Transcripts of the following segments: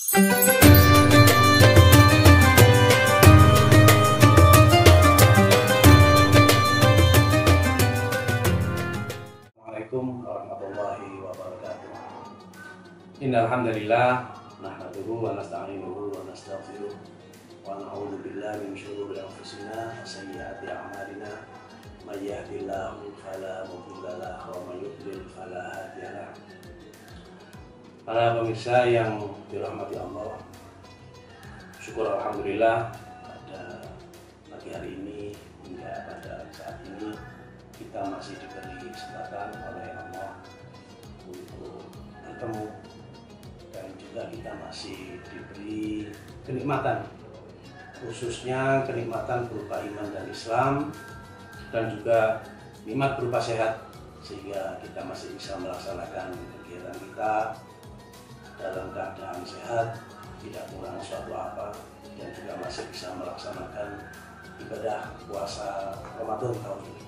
Assalamualaikum warahmatullahi wabarakatuh. Innal hamdalillah nahmaduhu wa nasta'inuhu wa nastaghfiruh wa na'udzu billahi min shururi anfusina wa sayyiati a'malina. May yahdihillahu fala mudilla lahu wa may yudlil fala hadiya lahu. Para pemirsa yang dirahmati Allah, syukur alhamdulillah pada pagi hari ini hingga pada saat ini kita masih diberi kesempatan oleh Allah untuk bertemu, dan juga kita masih diberi kenikmatan, khususnya kenikmatan berupa iman dan Islam, dan juga nikmat berupa sehat, sehingga kita masih bisa melaksanakan kegiatan kita dalam keadaan sehat, tidak kurang suatu apa, dan juga masih bisa melaksanakan ibadah puasa Ramadan tahun ini.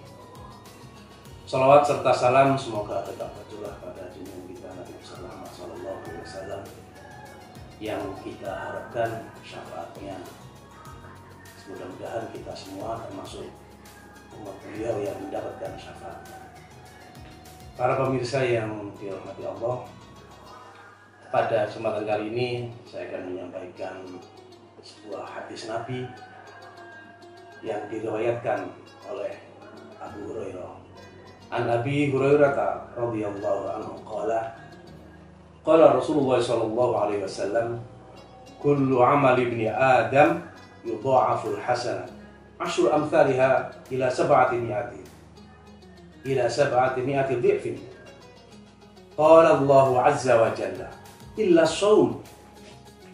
Salawat serta salam semoga tetap tercurah pada junjungan kita Nabi Muhammad SAW yang kita harapkan syafaatnya. Mudah-mudahan kita semua termasuk umat beliau yang mendapatkan syafaatnya. Para pemirsa yang dirahmati Allah, pada kesempatan kali ini saya akan menyampaikan sebuah hadis Nabi yang diriwayatkan oleh Abu Hurairah. An Abi Hurairah radhiyallahu anhu qala Rasulullah sallallahu alaihi wasallam, kullu amali ibni Adam yudha'afu al-hasanah 10 amsalha ila 700 dhifin. Qala Allah azza wa jalla, illa as-shaum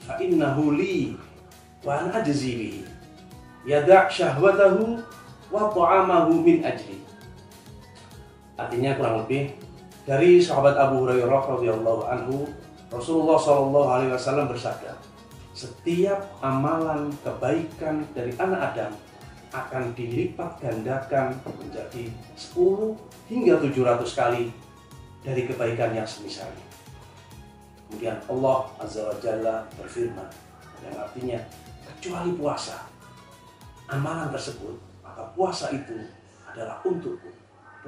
fa innahu li wa ana ajzi bihi yada' syahwatahu wa ta'amahu min ajli. Artinya kurang lebih dari sahabat Abu Hurairah radhiyallahu anhu, Rasulullah sallallahu alaihi wasallam bersabda, setiap amalan kebaikan dari anak Adam akan dilipat gandakan menjadi 10 hingga 700 kali dari kebaikan yang semisalnya. Kemudian Allah azza wa jalla berfirman, yang artinya kecuali puasa, amalan tersebut, maka puasa itu adalah untukku.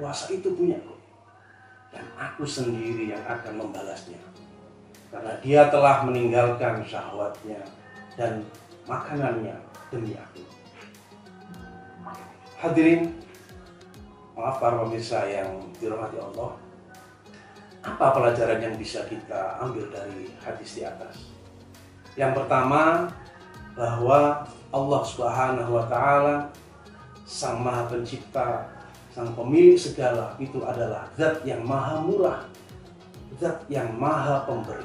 Puasa itu punyaku, dan aku sendiri yang akan membalasnya, karena dia telah meninggalkan syahwatnya dan makanannya demi aku. Hadirin, maaf para pemirsa yang dirahmati Allah, apa pelajaran yang bisa kita ambil dari hadis di atas? Yang pertama, bahwa Allah Subhanahu wa Ta'ala, Sang Maha Pencipta, Sang Pemilik segala, itu adalah Zat yang maha murah, Zat yang maha pemberi.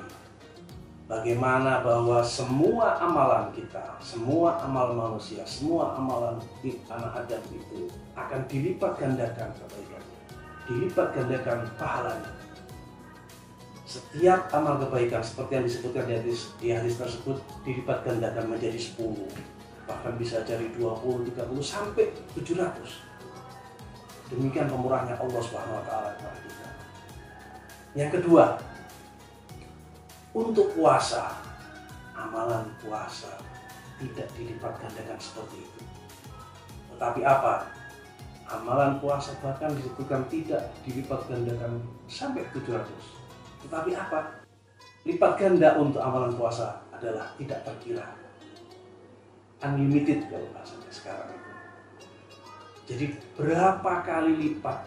Bagaimana bahwa semua amalan kita, semua amal manusia, semua amalan anak Adam itu akan dilipat gandakan kebaikannya, dilipat gandakan pahalanya. Setiap amal kebaikan seperti yang disebutkan di hadis tersebut dilipat gandakan menjadi 10, bahkan bisa dari 20, 30 sampai 700. Demikian pemurahnya Allah Subhanahu wa Ta'ala kepada kita. Yang kedua, untuk puasa, amalan puasa tidak dilipat gandakan seperti itu. Tetapi apa? Amalan puasa bahkan disebutkan tidak dilipat gandakan sampai 700. Tetapi apa? Lipat ganda untuk amalan puasa adalah tidak terkira. Unlimited kalau bahasanya sekarang itu. Jadi berapa kali lipat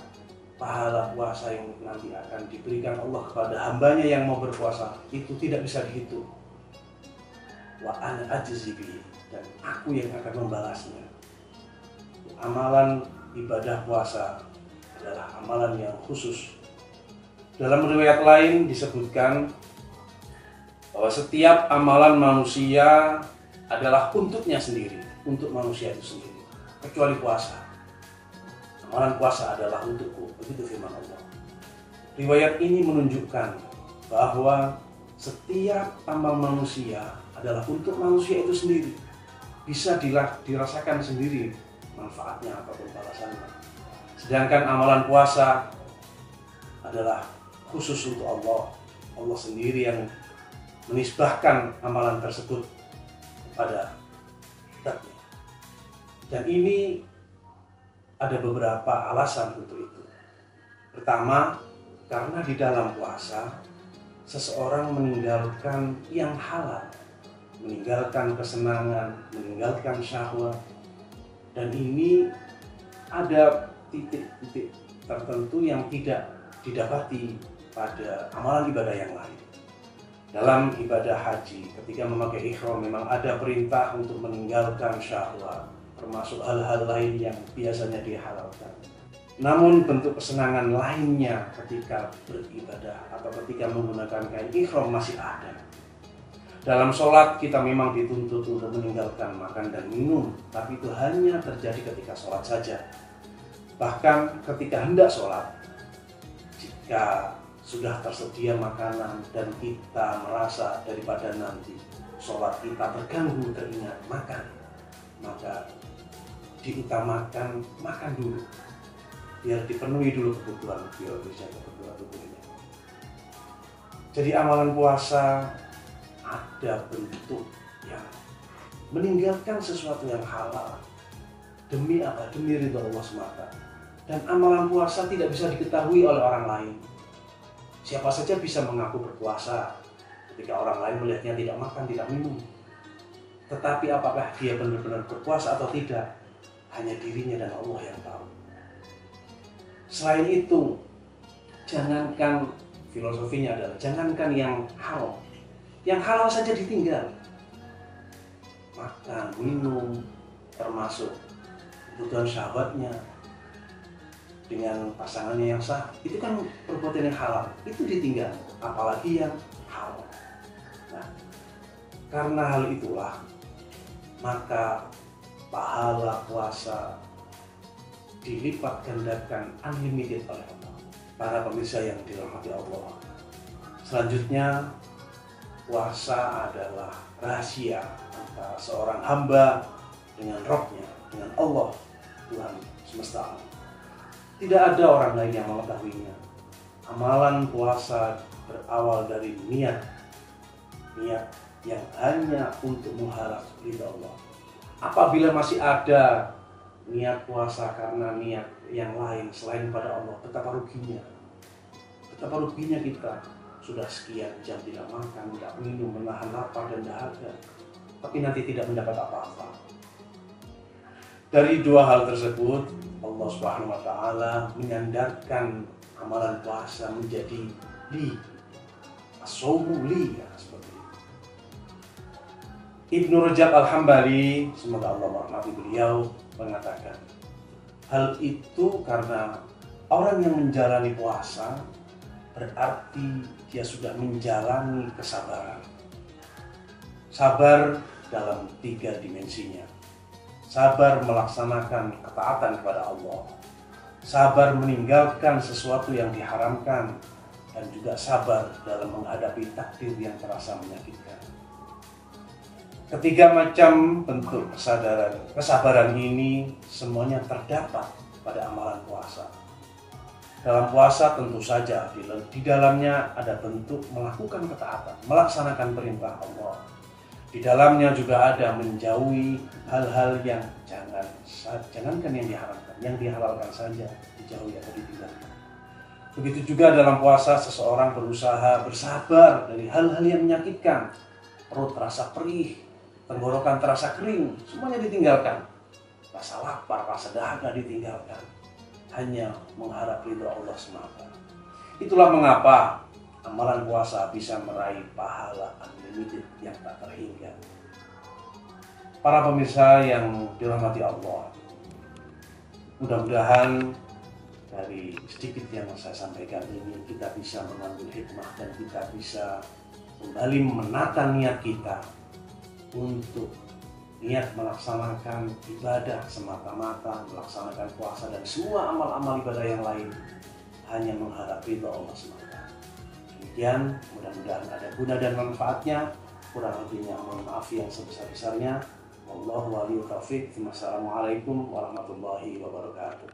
pahala puasa yang nanti akan diberikan Allah kepada hambanya yang mau berpuasa, itu tidak bisa dihitung. Wa ana ajzi bihi, dan aku yang akan membalasnya. Amalan ibadah puasa adalah amalan yang khusus. Dalam riwayat lain disebutkan bahwa setiap amalan manusia adalah untuknya sendiri, untuk manusia itu sendiri, kecuali puasa. Amalan puasa adalah untukku, begitu firman Allah. Riwayat ini menunjukkan bahwa setiap amal manusia adalah untuk manusia itu sendiri. Bisa dirasakan sendiri manfaatnya ataupun balasannya. Sedangkan amalan puasa adalah khusus untuk Allah. Allah sendiri yang menisbahkan amalan tersebut kepada Tuhannya. Dan ini ada beberapa alasan untuk itu. Pertama, karena di dalam puasa seseorang meninggalkan yang halal, meninggalkan kesenangan, meninggalkan syahwat, dan ini ada titik-titik tertentu yang tidak didapati pada amalan ibadah yang lain. Dalam ibadah haji, ketika memakai ihram memang ada perintah untuk meninggalkan syahwat, termasuk hal-hal lain yang biasanya dihalalkan. Namun bentuk kesenangan lainnya ketika beribadah atau ketika menggunakan kain ihram masih ada. Dalam sholat kita memang dituntut untuk meninggalkan makan dan minum, tapi itu hanya terjadi ketika sholat saja. Bahkan ketika hendak sholat, jika sudah tersedia makanan dan kita merasa daripada nanti sholat kita terganggu teringat makan, maka diutamakan makan dulu, biar dipenuhi dulu kebutuhan biologisnya, kebutuhan tubuhnya. Jadi amalan puasa ada bentuk yang meninggalkan sesuatu yang halal demi apa? Demi ridho Allah semata. Dan amalan puasa tidak bisa diketahui oleh orang lain. Siapa saja bisa mengaku berpuasa ketika orang lain melihatnya tidak makan, tidak minum. Tetapi apakah dia benar-benar berpuasa atau tidak, hanya dirinya dan Allah yang tahu. Selain itu, jangankan filosofinya adalah jangankan yang haram, yang halal saja ditinggal. Makan, minum, termasuk kebutuhan syahwatnya dengan pasangannya yang sah, itu kan perbuatan yang halal, itu ditinggal, apalagi yang haram. Nah, karena hal itulah, maka pahala puasa dilipat gandakan unlimited oleh Allah. Para pemirsa yang dirahmati Allah, selanjutnya puasa adalah rahasia antara seorang hamba dengan Rabb-nya, dengan Allah, Tuhan semesta alam. Tidak ada orang lain yang mengetahuinya. Amalan puasa berawal dari niat yang hanya untuk mengharap ridha Allah. Apabila masih ada niat puasa karena niat yang lain selain pada Allah, betapa ruginya. Betapa ruginya kita sudah sekian jam tidak makan, tidak minum, menahan lapar dan dahaga, tapi nanti tidak mendapat apa-apa. Dari dua hal tersebut, Allah Subhanahu wa Ta'ala menyandarkan amalan puasa menjadi li, as-shaumu li, ya, seperti itu. Ibnu Rajab Al-Hambali, semoga Allah merahmati beliau, mengatakan hal itu karena orang yang menjalani puasa berarti dia sudah menjalani kesabaran. Sabar dalam 3 dimensinya. Sabar melaksanakan ketaatan kepada Allah, sabar meninggalkan sesuatu yang diharamkan, dan juga sabar dalam menghadapi takdir yang terasa menyakitkan. Ketiga macam bentuk kesabaran ini semuanya terdapat pada amalan puasa. Dalam puasa tentu saja di dalamnya ada bentuk melakukan ketaatan, melaksanakan perintah Allah. Di dalamnya juga ada menjauhi hal-hal yang jangankan yang diharamkan, yang dihalalkan saja dijauhi atau ditinggalkan. Begitu juga dalam puasa seseorang berusaha bersabar dari hal-hal yang menyakitkan. Perut terasa perih, tenggorokan terasa kering, semuanya ditinggalkan. Rasa lapar, rasa dahaga ditinggalkan. Hanya mengharap ridho Allah semata. Itulah mengapa amalan puasa bisa meraih pahala unlimited yang tak terhingga. Para pemirsa yang dirahmati Allah, mudah-mudahan dari sedikit yang saya sampaikan ini kita bisa mengambil hikmah dan kita bisa kembali menata niat kita untuk niat melaksanakan ibadah semata-mata, melaksanakan puasa dan semua amal-amal ibadah yang lain hanya mengharap ridho Allah semata. Demikian, mudah-mudahan ada guna dan manfaatnya. Kurang lebihnya mohon maaf yang sebesar-besarnya. Wallahu waliyul taufiq. Wassalamualaikum warahmatullahi wabarakatuh.